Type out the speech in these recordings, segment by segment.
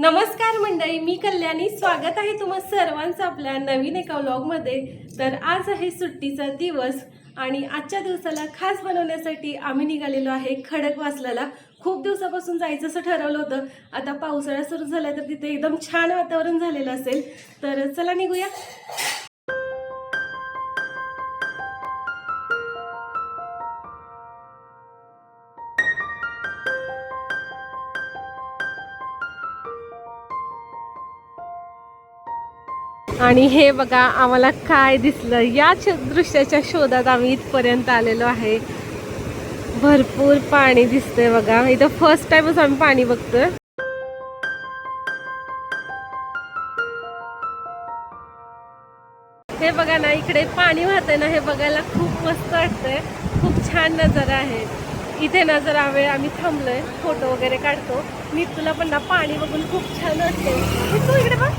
नमस्कार मंडळी, मी कल्याणी. स्वागत आहे तुम्हा सर्वांचं आपल्या नवीन एका व्लॉगमध्ये. तर आज आहे सुट्टीचा दिवस आणि आजच्या दिवसाला खास बनवण्यासाठी आम्ही निघालेलो आहे खडकवासला. खूप दिवसापासून जायचं असं ठरवलं होतं. आता पावसाळा सुरू झाला तर तिथे एकदम छान वातावरण झालेलं असेल. तर चला निघूया. आणि हे बघा आम्हाला काय दिसलं, या दृश्याच्या शोधात आम्ही इथपर्यंत आलेलो आहे. भरपूर पाणी दिसतंय बघा. इथं फर्स्ट टाइमच आम्ही पाणी बघतोय. हे बघा ना, इकडे पाणी वाहतंय ना, हे बघायला खूप मस्त वाटतंय. खूप छान नजारा आहे इथे ना. जरा वेळ आम्ही थांबलोय, फोटो वगैरे काढतो. मी तुला पण ना पाणी बघून खूप छान वाटतंय. तू इकडे बघ.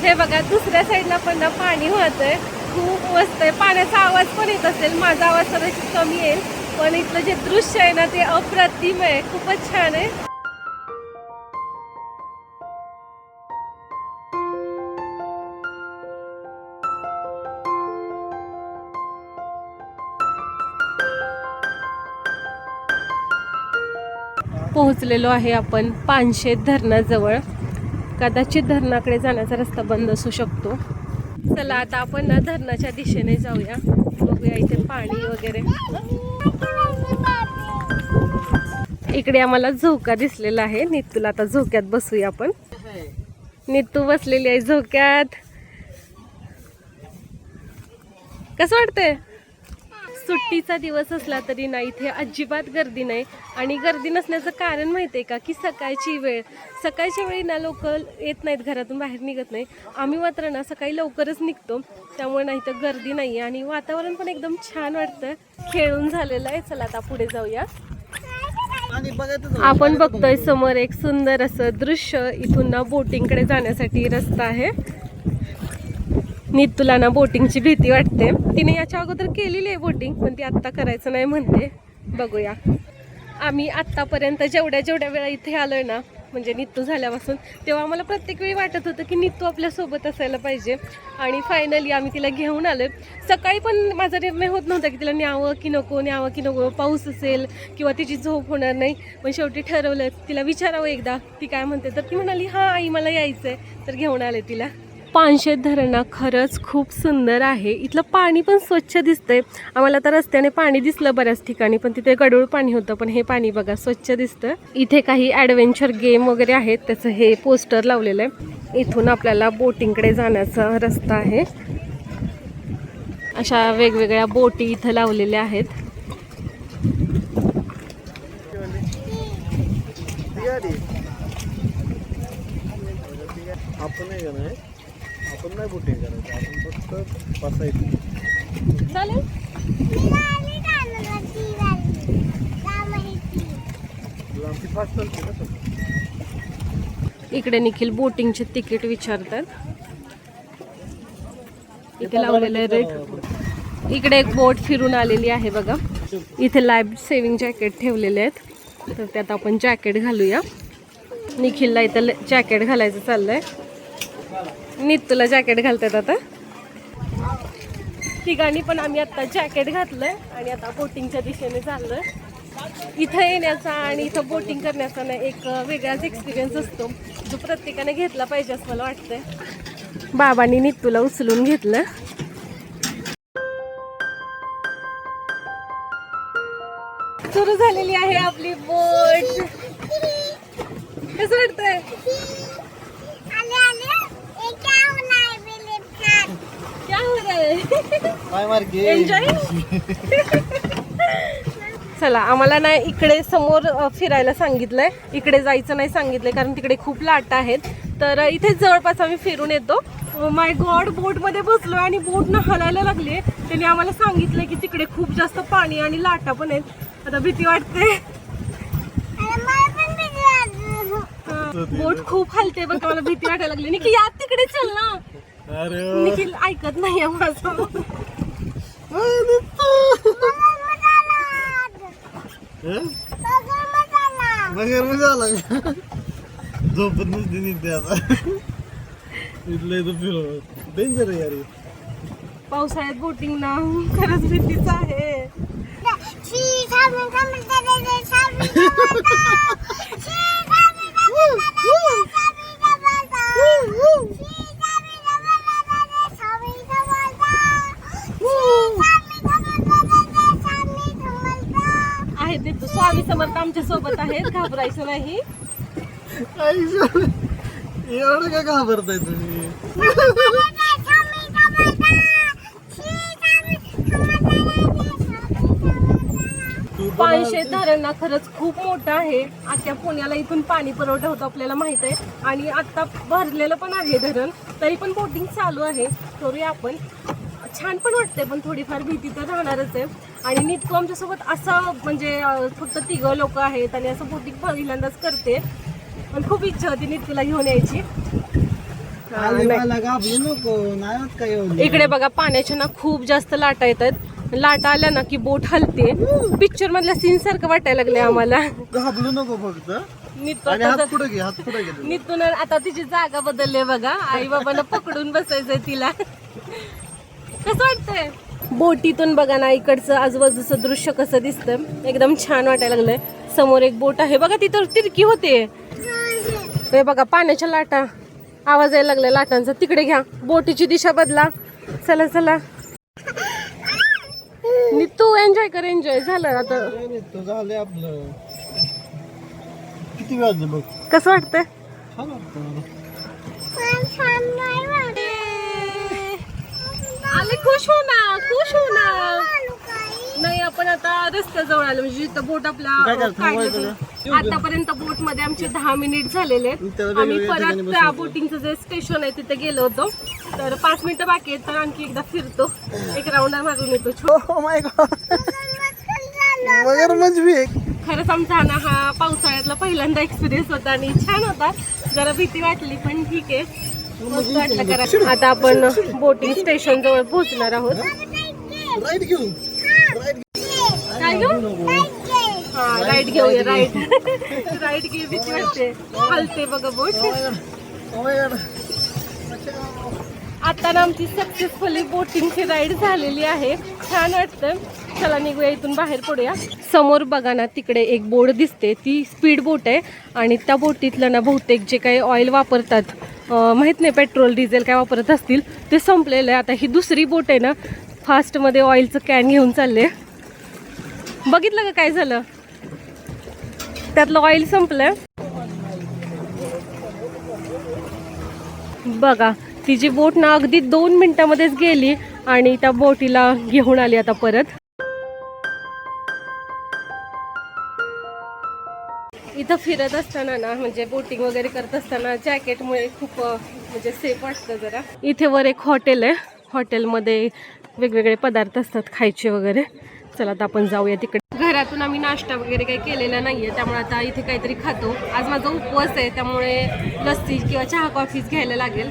हे बघा दुसऱ्या साईडला पण ना पाणी वाहतंय. खूप मस्त आहे. पाण्याचा आवाज पण येत असेल, माझा आवाज कदाचित कमी येईल, पण इथलं जे दृश्य आहे ना ते अप्रतिम आहे. खूपच छान आहे. पोहोचलेलो आहे आपण पानशेत धरणाजवळ. कदाचित धरणाकडे जाण्याचा रस्ता बंद असू शकतो. चला आता आपण ना धरणाच्या दिशेने जाऊया. बघूया इथे पाणी वगैरे. इकडे आम्हाला झोका दिसलेला आहे. नितूला आता झोक्यात बसूया आपण. नितू बसलेली आहे झोक्यात. कसं वाटतंय? सुट्टीचा दिवस असला तरी ना इथे अजिबात गर्दी नाही. आणि गर्दी नसण्याचं कारण माहिती आहे का, की सकाळच्या वेळी ना लोक येत नाहीत, घरातून बाहेर निघत नाही. आम्ही मात्र ना सकाळी लवकरच निघतो, त्यामुळे ना इथं गर्दी नाही आहे. आणि वातावरण पण एकदम छान वाटतं. खेळून झालेलं आहे. चला आता पुढे जाऊया. आपण बघतोय समोर एक सुंदर असं दृश्य. इथून ना बोटिंगकडे जाण्यासाठी रस्ता आहे. नितूला ना बोटिंगची भीती वाटते. तिने याच्या अगोदर केलेली आहे बोटिंग, पण ती आत्ता करायचं नाही म्हणते. बघूया. आम्ही आत्तापर्यंत जेवढ्या वेळा इथे आलोय ना, म्हणजे नितू झाल्यापासून, तेव्हा आम्हाला प्रत्येक वेळी वाटत होतं की नितू आपल्यासोबत असायला पाहिजे. आणि फायनली आम्ही तिला घेऊन आलोय. सकाळी पण माझा निर्णय होत नव्हता की तिला न्यावं की नको, पाऊस असेल किंवा तिची झोप होणार नाही. पण शेवटी ठरवलं तिला विचारावं एकदा ती काय म्हणते. तर ती म्हणाली हां आई मला यायचंय, तर घेऊन आले तिला. पानशेत धरण खरंच खूप सुंदर आहे. इथलं पाणी पण स्वच्छ दिसतंय. आम्हाला तर रस्त्याने पाणी दिसलं बऱ्याच ठिकाणी, पण तिथे गढूळ पाणी होतं. पण हे पाणी बघा स्वच्छ दिसतं. इथे काही ॲडव्हेंचर गेम वगैरे आहेत, त्याचं हे पोस्टर लावलेलं आहे. इथून आपल्याला बोटिंगकडे जाण्याचा रस्ता आहे. अशा वेगवेगळ्या बोटी इथं लावलेल्या आहेत. आपण नाही बोटिंग करायचं, आपण फक्त बसायचं. चालेल. इकडे निखिल बोटिंगचे तिकीट विचारतात. इथे लावलेलं रेट. इकडे एक बोट फिरून आलेली आहे बघा. इथे लाईफ सेव्हिंग जॅकेट ठेवलेले आहेत, तर त्यात आपण जॅकेट घालूया. निखिलला इथं जॅकेट घालायचं चाललंय. नितूला जॅकेट घालतात आता. ठिकाणी पण आम्ही आता जॅकेट घातलंय आणि आता बोटिंगच्या दिशेने चाललोय. इथं येण्याचा आणि इथं बोटिंग करण्याचा ना एक वेगळाच एक्सपिरियन्स असतो, जो प्रत्येकाने घेतला पाहिजे असं मला वाटतंय. बाबांनी नितूला उचलून घेतलं. सुरू झालेली आहे आपली बोट. कसं वाटतंय? एन्जॉय. चला आम्हाला ना इकडे समोर फिरायला सांगितलंय. इकडे जायचं नाही सांगितलंय, कारण तिकडे खूप लाटा आहेत. तर इथे जवळपास आम्ही फिरून येतो. माय गॉड, बोटमध्ये बसलो आणि बोट ना हलायला लागली. त्यांनी आम्हाला सांगितलंय की तिकडे खूप जास्त पाणी आणि लाटा पण आहेत. आता भीती वाटते. बोट खूप हलते बघ, मला भीती वाटायला लागली. निखिल या तिकडे चल ना. निखिल ऐकत नाही माझं. मगर आला झोपत नसते ते आता इथलं इथं फिरव डेंजर आहे यार. पावसाळ्यात बोटिंग ना खरंच भीतीच आहे. आहेत ते स्वामी समर्थ आमच्या सोबत आहेत, घाबरायचं नाही. एवढं काय घाबरताय तुम्ही? पानशेत धरण ना खरंच खूप मोठं आहे. आता पुण्याला इथून पाणी पुरवठा होतो आपल्याला माहित आहे, आणि आता भरलेलं पण आहे धरण, तरी पण बोटिंग चालू आहे. करूया आपण, छान पण वाटते, पण थोडीफार भीती तर राहणारच आहे. आणि नीतू आमच्यासोबत असं म्हणजे फक्त 3 लोक आहेत आणि असं बोटिंग पहिल्यांदाच करते, पण खूप इच्छा होती नीतूला घेऊन यायची. इकडे बघा पाण्याच्या ना खूप जास्त लाटा येतात. लाटा आल्या ना की बोट हलते. पिक्चर मधल्या सीन सारखं वाटायला लागले आम्हाला. घाबरू नको फक्त. नीतून आता तिची जागा बदलली बघा. आई बाबांना पकडून बसायचंय तिला. कसं वाटतंय बोटीतून बघा ना, इकडचं आजूबाजूचं दृश्य कसं दिसतं, एकदम छान वाटायला लागलंय. समोर एक बोट आहे बघा, तिथं तिरकी होते. हे बघा पाण्याच्या लाटा, आवाज यायला लागला लाटांचा. तिकडे घ्या, बोटीची दिशा बदला. चला चला तू एन्जॉय कर. एन्जॉय झालं आता. झालंय आपलं. किती वाजले बघ. कसं वाटतंय? छान वाटतं. आले, खुश हो ना, खुश हो ना. नाही, आपण आता रस्त्याजवळ आलो, म्हणजे जिथं बोट आपल्या आतापर्यंत बोट मध्ये आमचे 10 मिनिट झालेले आहेत. आम्ही परत त्या बोटिंगचं जे स्टेशन आहे तिथे गेलो होतो. तर 5 मिनिटं बाकी आहेत, तर आणखी एकदा फिरतो, एक राऊंड मारून येतो. खरंच आमचा ना हा पावसाळ्यातला पहिल्यांदा एक्सपिरियन्स होता आणि छान होता. जरा भीती वाटली, पण ठीक आहे, मस्त वाटलं करा. आता आपण बोटिंग स्टेशन जवळ पोहोचणार आहोत. राईड घेऊ. काय घेऊ? हा, राईड घेऊया. राईड राईड घे. भीती वाटते, हलते बघा बोट. आता ना आमची सक्सेसफुली बोटिंगची राईड झालेली आहे. छान वाटतं. चला निघूया इथून, बाहेर पडूया. समोर बघा ना, तिकडे एक बोट दिसते, ती स्पीड बोट आहे. आणि त्या बोटीतलं ना बहुतेक जे काही ऑइल वापरतात, माहीत नाही, पेट्रोल डिझेल काय वापरत असतील, ते संपलेलं आहे. आता ही दुसरी बोट आहे ना, फास्टमध्ये ऑइलचं कॅन घेऊन चालले. बघितलं का काय झालं? त्यातलं ऑइल संपलंय बघा. तिची बोट ना अगदी 2 मिनिटामध्येच गेली आणि त्या बोटीला घेऊन आली आता परत. इथं फिरत असताना ना, म्हणजे बोटिंग वगैरे करत असताना जॅकेटमुळे खूप म्हणजे सेफ वाटतं जरा. इथे वर एक हॉटेल आहे, हॉटेलमध्ये वेगवेगळे पदार्थ असतात खायचे वगैरे. चला आता आपण जाऊया तिकडे. घरातून आम्ही नाश्ता वगैरे काही केलेला नाहीये, त्यामुळे आता इथे काहीतरी खातो. आज माझा उपवास आहे, त्यामुळे लस्सी किंवा चहा कॉफीच घ्यायला लागेल.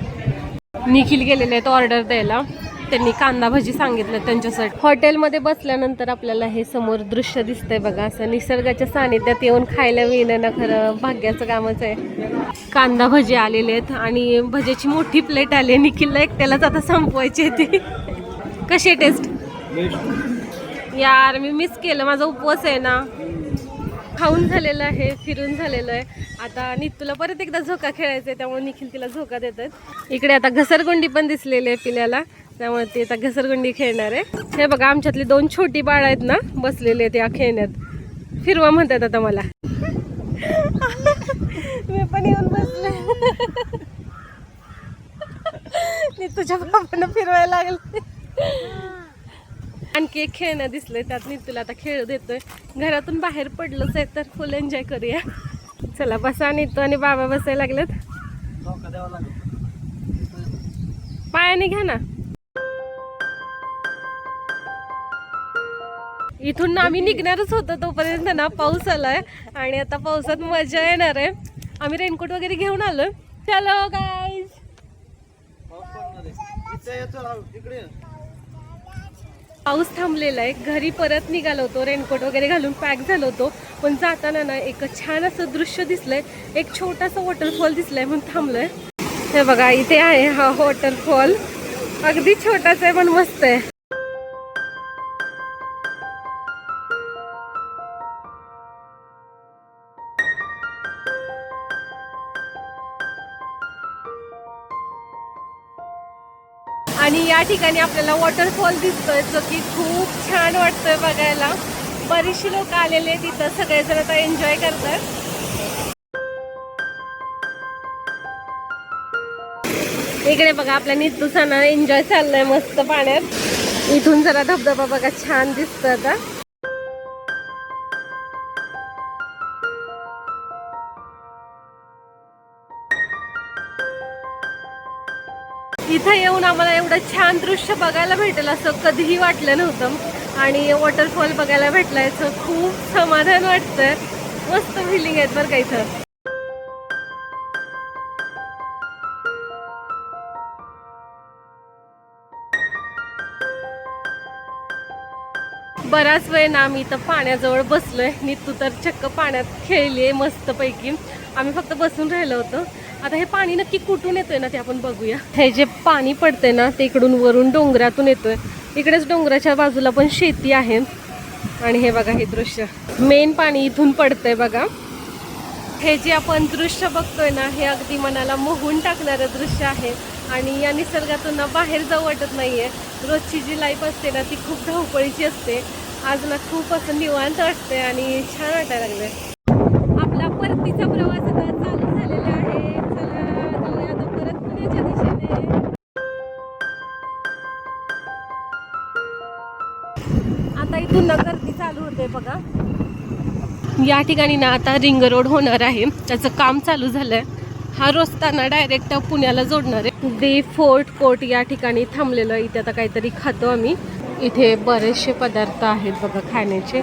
निखिल गेलेले आहेत ऑर्डर द्यायला, त्यांनी कांदा भजी सांगितलं त्यांच्यासाठी. हॉटेलमध्ये बसल्यानंतर आपल्याला हे समोर दृश्य दिसतंय बघा. असं निसर्गाच्या सानिध्यात येऊन खायला मिळणं ना खरं भाग्याचं कामच आहे. कांदा भजी आलेले आहेत आणि भजीची मोठी प्लेट आली. निखिलला एकट्यालाच आता संपवायची आहे ती. कशी टेस्ट? यार मी मिस केलं, माझा उपवास आहे ना. खाऊन झालेलं आहे, फिरून झालेलं आहे. आता नीतूला परत एकदा झोका खेळायचा आहे, त्यामुळे निखिल तिला झोका देतात. इकडे आता घसरगुंडी पण दिसलेली आहे पिल्याला, त्यामुळे ते आता घसरगुंडी खेळणार आहे. हे बघा, आमच्यातली 2 छोटी बाळ आहेत ना, बसलेले आहेत या खेळण्यात. फिरवा म्हणतात आता मला. मी पण येऊन बसले. नीतूच्या बाबांना फिरवायला लागले. आणखी एक खेळणं दिसलंय, त्यात नीतूला आता खेळ देतोय. घरातून बाहेर पडलोच आहे तर फुल एन्जॉय करूया. चला बसा. नीतू आणि बाबा बसायला लागलेत. पायाने घ्या ना. इथून आम्ही निघणारच होतो, तोपर्यंत ना पाऊस आलाय आणि आता पावसात मजा येणार आहे. आम्ही रेनकोट वगैरे घेऊन आलो. चलो गाईज. पाऊस थांबलेला आहे. घरी परत निघालो होतो, रेनकोट वगैरे घालून पॅक झालो होतो, पण जाताना ना एक छान असं दृश्य दिसलंय. एक छोटासा वॉटरफॉल दिसलाय म्हणून थांबलोय. हे बघा इथे आहे हा वॉटरफॉल. अगदी छोटाच आहे पण मस्त आहे. आणि या ठिकाणी आपल्याला वॉटरफॉल दिसतोय जो की खूप छान वाटतोय बघायला. बरीचशी लोक आलेले तिथं, सगळेजण आता एन्जॉय करतात. इकडे बघा आपल्या नितूसाना एन्जॉय चाललाय मस्त पाण्यात. इथून जरा धबधबा बघा छान दिसतो आता. इथं येऊन आम्हाला एवढं छान दृश्य बघायला भेटेल असं कधीही वाटलं नव्हतं. आणि वॉटरफॉल बघायला भेटलायचं खूप समाधान वाटतंय. मस्त फिलिंग आहेत बरं का इथं. बराच वेळ ना आम्ही इथं पाण्याजवळ बसलोय. नितू तर चक्क पाण्यात खेळलीये मस्त पैकी. आम्ही फक्त बसून राहिलो होतो. आता हे पाणी नक्की कुठून येतोय ना ते आपण बघूया. हे जे पाणी पडतंय ना ते इकडून वरून डोंगरातून येतोय. इकडेच डोंगराच्या बाजूला पण शेती आहे. आणि हे बघा हे दृश्य, मेन पाणी इथून पडतंय बघा. हे जे आपण दृश्य बघतोय ना हे अगदी मनाला मोहून टाकणारं दृश्य आहे. आणि या निसर्गातून ना बाहेर जाऊ वाटत नाहीये. रोजची जी लाईफ असते ना ती खूप धावपळीची असते. आज ना खूप असं निवांत वाटतंय आणि छान वाटायला लागलंय. आपला परतीचा प्रवास आता चालू झालेला आहे. चला जाऊया आता परत पुण्याच्या दिशेने. आता इथून ना गर्दी चालू होते बघा. या ठिकाणी ना आता रिंग रोड होणार आहे, त्याचं काम चालू झालंय. हा रस्ता ना डायरेक्ट पुण्याला जोडणार आहे. दे फोर्ट कोर्ट या ठिकाणी थांबलेलं. इथे आता काहीतरी खातो आम्ही. इथे बरेचसे पदार्थ आहेत बघा खाण्याचे.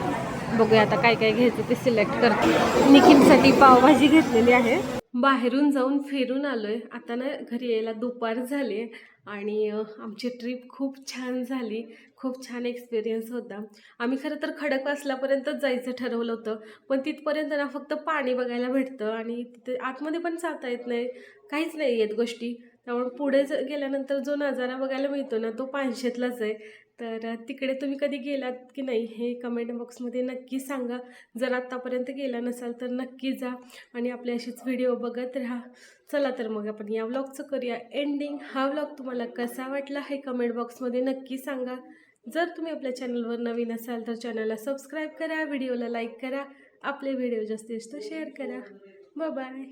बघूया आता काय काय घ्यायचं ते सिलेक्ट करते. निखिलसाठी पावभाजी घेतलेली आहे. बाहेरून जाऊन फिरून आलोय. आता ना घरी यायला दुपार झाली आणि आमची ट्रिप खूप छान झाली. खूप छान एक्सपिरियन्स होता. आम्ही खरं तर खडकवासलापर्यंतच जायचं ठरवलं होतं, पण तिथपर्यंत ना फक्त पाणी बघायला भेटतं आणि तिथे आतमध्ये पण जाता येत नाही, काहीच नाही येत गोष्टी. त्यामुळे पुढे गेल्यानंतर जो नजारा बघायला मिळतो ना तो पानशेतलाच आहे. तर तिकडे तुम्ही कधी गेलात की नाही हे कमेंट बॉक्समध्ये नक्की सांगा. जर आत्तापर्यंत गेला नसाल तर नक्की जा आणि आपले असेच व्हिडिओ बघत राहा. चला तर मग आपण या व्लॉगचं करूया एंडिंग. हा व्लॉग तुम्हाला कसा वाटला हे कमेंट बॉक्समध्ये नक्की सांगा. जर तुम्ही आपल्या चॅनलवर नवीन असाल तर चॅनलला सबस्क्राईब करा, व्हिडिओला लाईक करा, आपले व्हिडिओ जास्तीत जास्त शेअर करा. Bye bye.